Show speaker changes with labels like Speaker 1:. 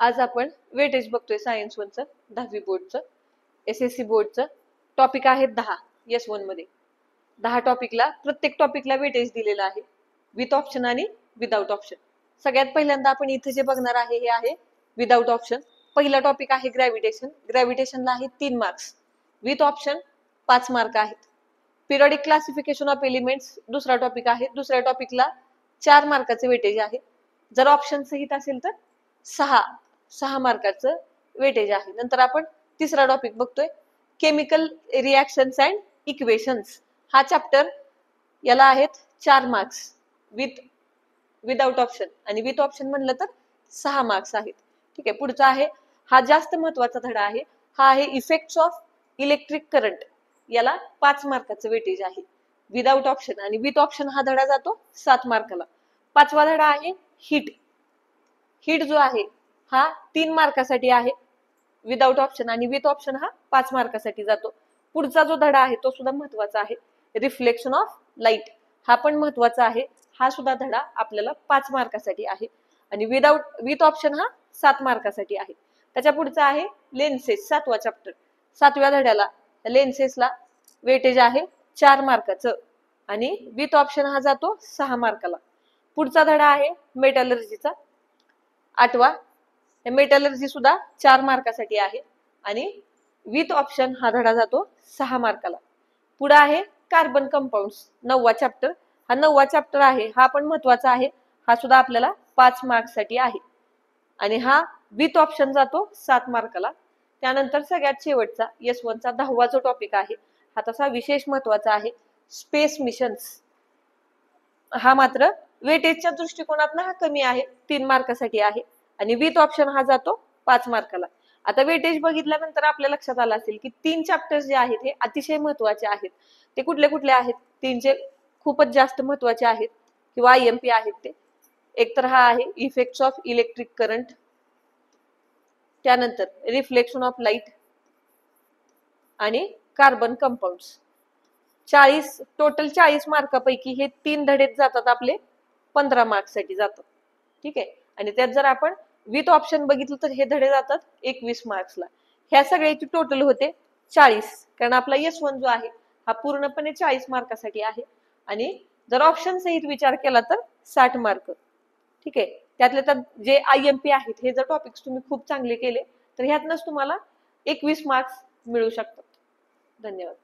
Speaker 1: आज आपण वेटेज बघतोय सायन्स 1चं 10वी बोर्डचं SSC बोर्डचं टॉपिक आहेत 10 S1 मध्ये 10 टॉपिकला प्रत्येक टॉपिकला वेटेज दिलेलं आहे विथ ऑप्शन आणि विदाउट ऑप्शन। सगळ्यात पहिल्यांदा आपण इथे जे बघणार आहे हे आहे विदाउट ऑप्शन। पहिला टॉपिक आहे ग्रॅव्हिटेशन। ग्रॅव्हिटेशनला आहे 3 मार्क्स, विथ ऑप्शन 5 मार्क आहेत। पिरियडिक क्लासिफिकेशन ऑफ एलिमेंट्स दुसरा टॉपिक आहे। दुसऱ्या टॉपिकला 4 मार्काचे वेटेज आहे। जर ऑप्शन सहित असेल तर 6 मार्काचं वेटेज आहे। नंतर आपण तिसरा टॉपिक बघतोय केमिकल रिएक्शन्स अँड इक्वेशन्स। हा चॅप्टर याला आहेत 4 मार्क्स विदाउट ऑप्शन आणि विथ ऑप्शन म्हणलं तर 6 मार्क्स आहेत। ठीक आहे, पुढचा आहे हा जास्त महत्त्वाचा धडा आहे। हा आहे इफेक्ट्स ऑफ इलेक्ट्रिक करंट। याला 5 मार्काचं वेटेज आहे विदाउट ऑप्शन आणि विथ ऑप्शन हा धडा जातो 7 मार्काला। पाचवा धडा आहे हीट। हीट जो आहे हा 3 मार्कासाठी आहे विदाउट ऑप्शन आणि विथ ऑप्शन हा 5 मार्कासाठी जातो। पुढचा जो धडा आहे तो सुद्धा महत्त्वाचा आहे रिफ्लेक्शन ऑफ लाईट। हा पण महत्त्वाचा आहे। हा सुद्धा धडा आपल्याला 5 मार्कासाठी आहे आणि विथ ऑप्शन हा 7 मार्कासाठी आहे। त्याच्या पुढचा आहे लेन्सेस 7वा चॅप्टर। 7व्या धड्याला लेन्सेसला वेटेज आहे 4 मार्काचं आणि विथ ऑप्शन हा जातो 6 मार्काला। पुढचा धडा आहे मेटलर्जीचा 8वा। मेटलर्जी सुद्धा 4 मार्कासाठी आहे आणि विथ ऑप्शन हा धडा जातो 6 मार्काला। पुढे आहे कार्बन कंपाऊंड्स 9वा चॅप्टर। हा 9वा चॅप्टर आहे हा पण महत्त्वाचा आहे। हा सुद्धा आपल्याला 5 मार्क्ससाठी आहे आणि हा विथ ऑप्शन जातो 7 मार्काला। त्यानंतर सगळ्यात शेवटचा S1चा 10वा जो टॉपिक आहे हा तसा विशेष महत्त्वाचा आहे स्पेस मिशन्स। हा मात्र वेटेजच्या दृष्टिकोनातून हा कमी आहे 3 मार्कासाठी आहे आणि विथ ऑप्शन हा जातो 5 मार्काला। आता वेटेज बघितल्यानंतर आपल्या लक्षात आलं असेल की 3 चॅप्टर्स जे आहेत हे अतिशय महत्त्वाचे आहेत। ते कुठले कुठले आहेत? 3 जे खूपच जास्त महत्त्वाचे आहेत किंवा IMP आहेत ते एक तर हा आहे इफेक्ट्स ऑफ इलेक्ट्रिक करंट, त्यानंतर रिफ्लेक्शन ऑफ लाईट आणि कार्बन कंपाऊंड्स। टोटल 40 मार्कापैकी हे 3 धडेच जातात आपले 15 मार्क्ससाठी जातात। ठीक आहे, आणि त्यात जर आपण विथ ऑप्शन बघितलं तर हे धडे जातात 21 मार्क्सला। ह्या सगळ्याची टोटल होते 40, कारण आपला S1 जो आहे हा पूर्णपणे 40 मार्कासाठी आहे आणि जर ऑप्शन सहित विचार केला तर 60 मार्क। ठीक आहे, त्यातले त्यात जे IMP आहेत हे जर टॉपिक्स तुम्ही खूप चांगले केले तर ह्यातनच तुम्हाला 21 मार्क्स मिळू शकतात। धन्यवाद।